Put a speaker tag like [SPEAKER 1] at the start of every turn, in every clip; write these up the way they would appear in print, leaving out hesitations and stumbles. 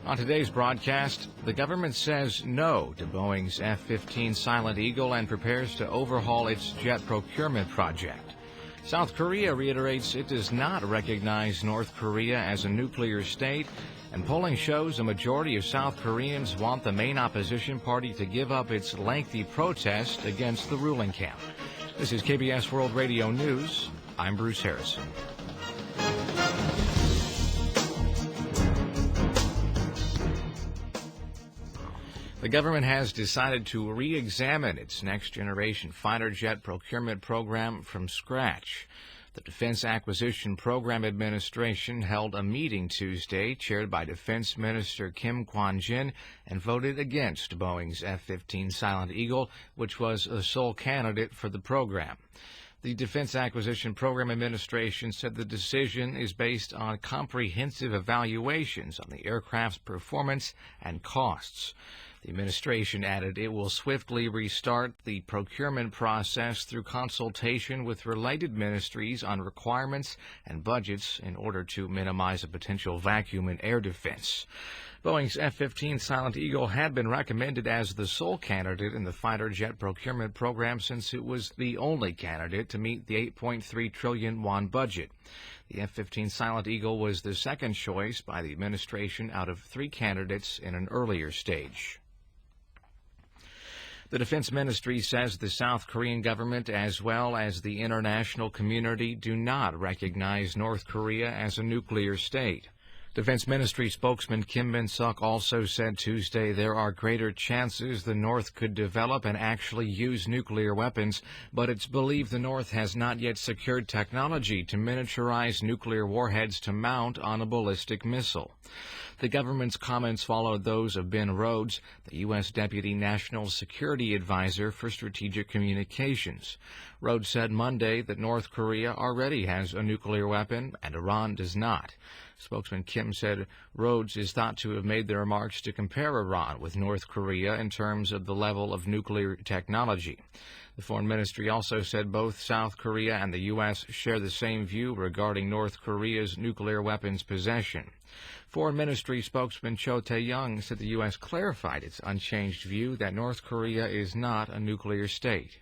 [SPEAKER 1] On today's broadcast, the government says no to Boeing's F-15 Silent Eagle and prepares to overhaul its jet procurement project. South Korea reiterates it does not recognize North Korea as a nuclear state, and polling shows a majority of South Koreans want the main opposition party to give up its lengthy protest against the ruling camp. This is KBS World Radio News. I'm Bruce Harrison. The government has decided to re-examine its next-generation fighter jet procurement program from scratch. The Defense Acquisition Program Administration held a meeting Tuesday chaired by Defense Minister Kim Kwon-jin and voted against Boeing's F-15 Silent Eagle, which was the sole candidate for the program. The Defense Acquisition Program Administration said the decision is based on comprehensive evaluations on the aircraft's performance and costs. The administration added it will swiftly restart the procurement process through consultation with related ministries on requirements and budgets in order to minimize a potential vacuum in air defense. Boeing's F-15 Silent Eagle had been recommended as the sole candidate in the fighter jet procurement program since it was the only candidate to meet the 8.3 trillion won budget. The F-15 Silent Eagle was the second choice by the administration out of three candidates in an earlier stage. The Defense Ministry says the South Korean government, as well as the international community, do not recognize North Korea as a nuclear state. Defense Ministry spokesman Kim Min-suk also said Tuesday there are greater chances the North could develop and actually use nuclear weapons, but it's believed the North has not yet secured technology to miniaturize nuclear warheads to mount on a ballistic missile. The government's comments followed those of Ben Rhodes, the U.S. Deputy National Security Advisor for Strategic Communications. Rhodes said Monday that North Korea already has a nuclear weapon and Iran does not. Spokesman Kim said Rhodes is thought to have made the remarks to compare Iran with North Korea in terms of the level of nuclear technology. The Foreign Ministry also said both South Korea and the U.S. share the same view regarding North Korea's nuclear weapons possession. Foreign Ministry spokesman Cho Tae-young said the U.S. clarified its unchanged view that North Korea is not a nuclear state.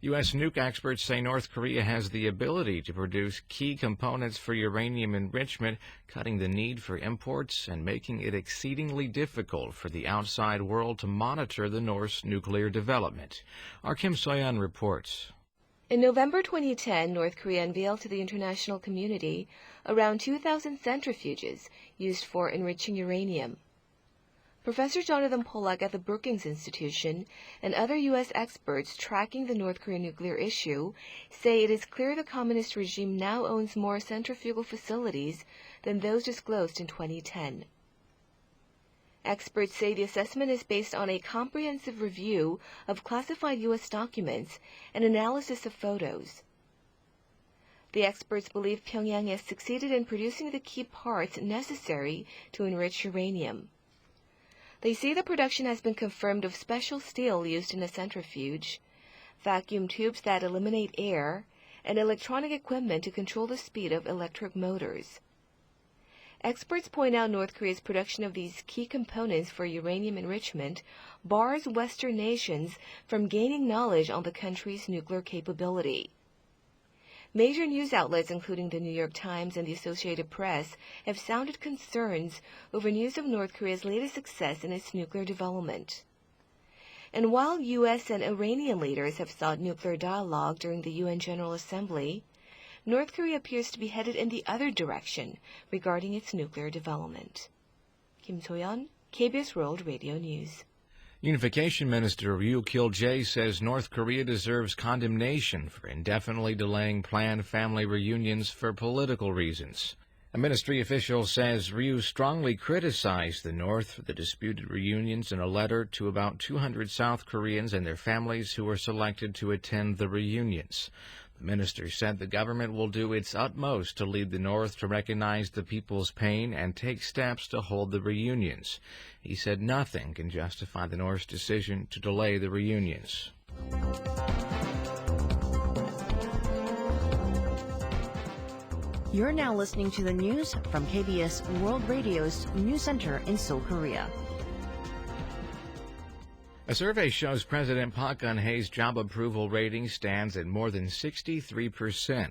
[SPEAKER 1] U.S. nuke experts say North Korea has the ability to produce key components for uranium enrichment, cutting the need for imports and making it exceedingly difficult for the outside world to monitor the North's nuclear development. Our Kim Soyeon reports.
[SPEAKER 2] In November 2010, North Korea unveiled to the international community around 2,000 centrifuges used for enriching uranium. Professor Jonathan Pollack at the Brookings Institution and other U.S. experts tracking the North Korean nuclear issue say it is clear the communist regime now owns more centrifugal facilities than those disclosed in 2010. Experts say the assessment is based on a comprehensive review of classified U.S. documents and analysis of photos. The experts believe Pyongyang has succeeded in producing the key parts necessary to enrich uranium. They say the production has been confirmed of special steel used in a centrifuge, vacuum tubes that eliminate air, and electronic equipment to control the speed of electric motors. Experts point out North Korea's production of these key components for uranium enrichment bars Western nations from gaining knowledge on the country's nuclear capability. Major news outlets, including the New York Times and the Associated Press, have sounded concerns over news of North Korea's latest success in its nuclear development. And while U.S. and Iranian leaders have sought nuclear dialogue during the UN General Assembly, North Korea appears to be headed in the other direction regarding its nuclear development. Kim Soyeon, KBS World Radio News.
[SPEAKER 1] Unification Minister Ryu Kil-jae says North Korea deserves condemnation for indefinitely delaying planned family reunions for political reasons. A ministry official says Ryu strongly criticized the North for the disputed reunions in a letter to about 200 South Koreans and their families who were selected to attend the reunions. The minister said the government will do its utmost to lead the North to recognize the people's pain and take steps to hold the reunions. He said nothing can justify the North's decision to delay the reunions.
[SPEAKER 3] You're now listening to the news from KBS World Radio's News Center in Seoul, Korea.
[SPEAKER 1] A survey shows President Park Geun-hye's job approval rating stands at more than 63%.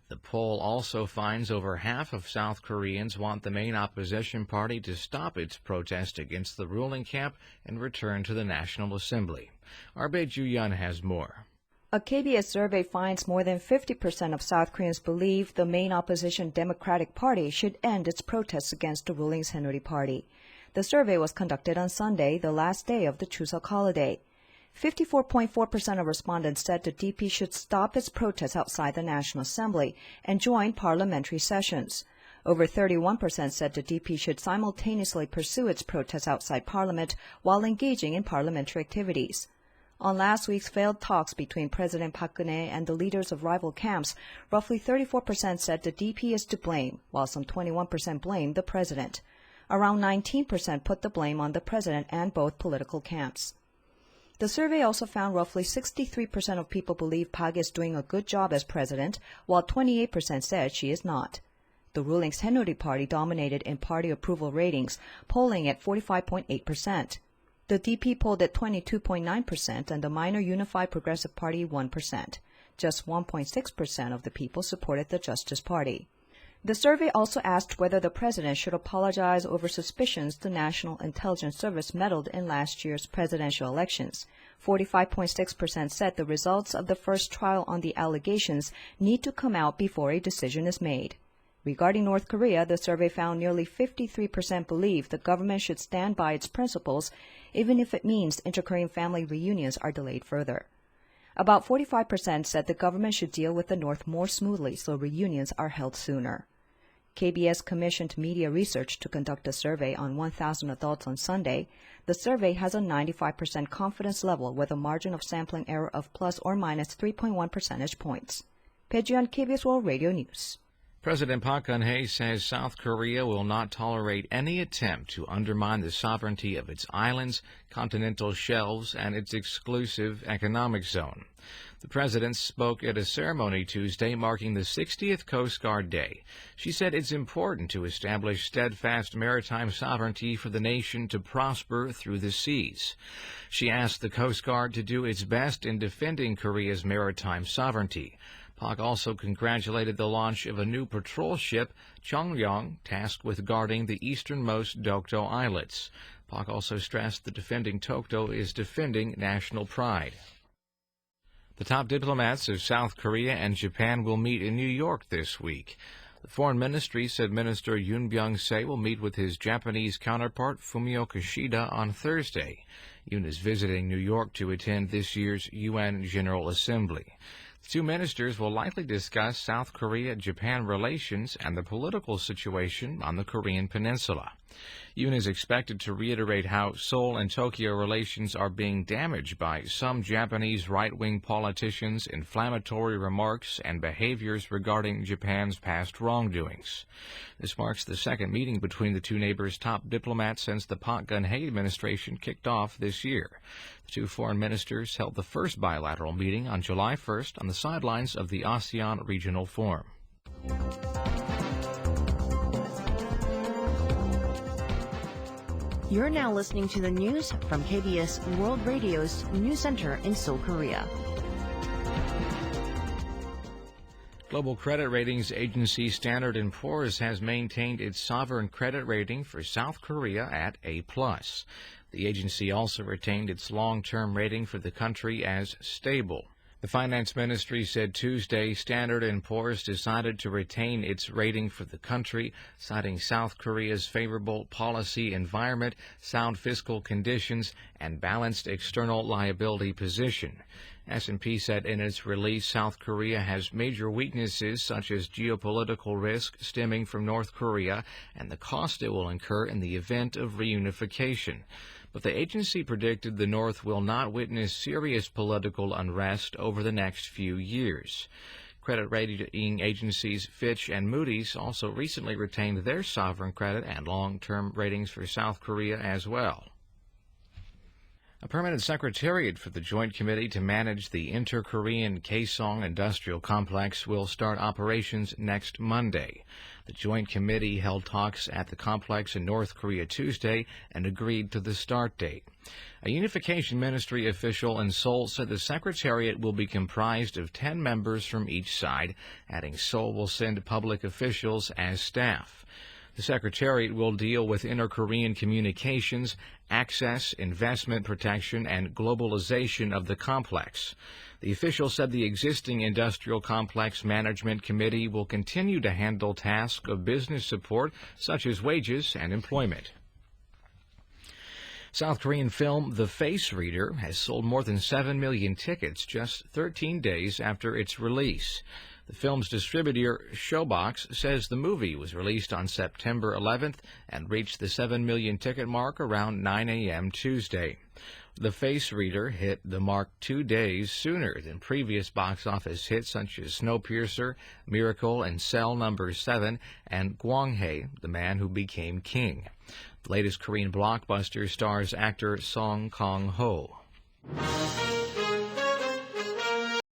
[SPEAKER 1] The poll also finds over half of South Koreans want the main opposition party to stop its protest against the ruling camp and return to the National Assembly. Our Bae Ju-yeon has more.
[SPEAKER 4] A KBS survey finds more than 50% of South Koreans believe the main opposition Democratic Party should end its protests against the ruling Saenuri Party. The survey was conducted on Sunday, the last day of the Chuseok holiday. 54.4% of respondents said the DP should stop its protests outside the National Assembly and join parliamentary sessions. Over 31% said the DP should simultaneously pursue its protests outside Parliament while engaging in parliamentary activities. On last week's failed talks between President Park Geun-hye and the leaders of rival camps, roughly 34% said the DP is to blame, while some 21% blamed the president. Around 19% put the blame on the president and both political camps. The survey also found roughly 63% of people believe Park is doing a good job as president, while 28% said she is not. The ruling Saenuri Party dominated in party approval ratings, polling at 45.8%. The DP polled at 22.9% and the minor Unified Progressive Party 1%. Just 1.6% of the people supported the Justice Party. The survey also asked whether the president should apologize over suspicions the National Intelligence Service meddled in last year's presidential elections. 45.6% said the results of the first trial on the allegations need to come out before a decision is made. Regarding North Korea, the survey found nearly 53% believe the government should stand by its principles, even if it means inter-Korean family reunions are delayed further. About 45% said the government should deal with the North more smoothly so reunions are held sooner. KBS commissioned media research to conduct a survey on 1,000 adults on Sunday. The survey has a 95% confidence level with a margin of sampling error of plus or minus 3.1 percentage points. Bae Ju-yeon, KBS World Radio News.
[SPEAKER 1] President Park Geun-hye says South Korea will not tolerate any attempt to undermine the sovereignty of its islands, continental shelves, and its exclusive economic zone. The president spoke at a ceremony Tuesday marking the 60th Coast Guard Day. She said it's important to establish steadfast maritime sovereignty for the nation to prosper through the seas. She asked the Coast Guard to do its best in defending Korea's maritime sovereignty. Park also congratulated the launch of a new patrol ship, Cheongryong, tasked with guarding the easternmost Dokdo islets. Park also stressed that defending Dokdo is defending national pride. The top diplomats of South Korea and Japan will meet in New York this week. The Foreign Ministry said Minister Yoon Byung-se will meet with his Japanese counterpart Fumio Kishida on Thursday. Yoon is visiting New York to attend this year's UN General Assembly. The two ministers will likely discuss South Korea-Japan relations and the political situation on the Korean peninsula. Yoon is expected to reiterate how Seoul and Tokyo relations are being damaged by some Japanese right-wing politicians' inflammatory remarks and behaviors regarding Japan's past wrongdoings. This marks the second meeting between the two neighbors' top diplomats since the Park Geun-hye administration kicked off this year. The two foreign ministers held the first bilateral meeting on July 1st on the sidelines of the ASEAN Regional Forum.
[SPEAKER 3] You're now listening to the news from KBS World Radio's News Center in Seoul, Korea.
[SPEAKER 1] Global credit ratings agency Standard & Poor's has maintained its sovereign credit rating for South Korea at A+. The agency also retained its long-term rating for the country as stable. The Finance Ministry said Tuesday Standard & Poor's decided to retain its rating for the country, citing South Korea's favorable policy environment, sound fiscal conditions, and balanced external liability position. S&P said in its release South Korea has major weaknesses such as geopolitical risk stemming from North Korea and the cost it will incur in the event of reunification. But the agency predicted the North will not witness serious political unrest over the next few years. Credit rating agencies Fitch and Moody's also recently retained their sovereign credit and long-term ratings for South Korea as well. A permanent secretariat for the Joint Committee to manage the Inter-Korean Kaesong Industrial Complex will start operations next Monday. The Joint Committee held talks at the complex in North Korea Tuesday and agreed to the start date. A Unification Ministry official in Seoul said the secretariat will be comprised of 10 members from each side, adding Seoul will send public officials as staff. The Secretariat will deal with inter-Korean communications, access, investment protection, and globalization of the complex. The official said the existing Industrial Complex Management Committee will continue to handle tasks of business support, such as wages and employment. South Korean film The Face Reader has sold more than 7 million tickets just 13 days after its release. The film's distributor, Showbox, says the movie was released on September 11th and reached the 7 million ticket mark around 9 a.m. Tuesday. The Face Reader hit the mark 2 days sooner than previous box office hits such as Snowpiercer, Miracle, and Cell No. 7, and Gwanghae, The Man Who Became King. The latest Korean blockbuster stars actor Song Kang-ho.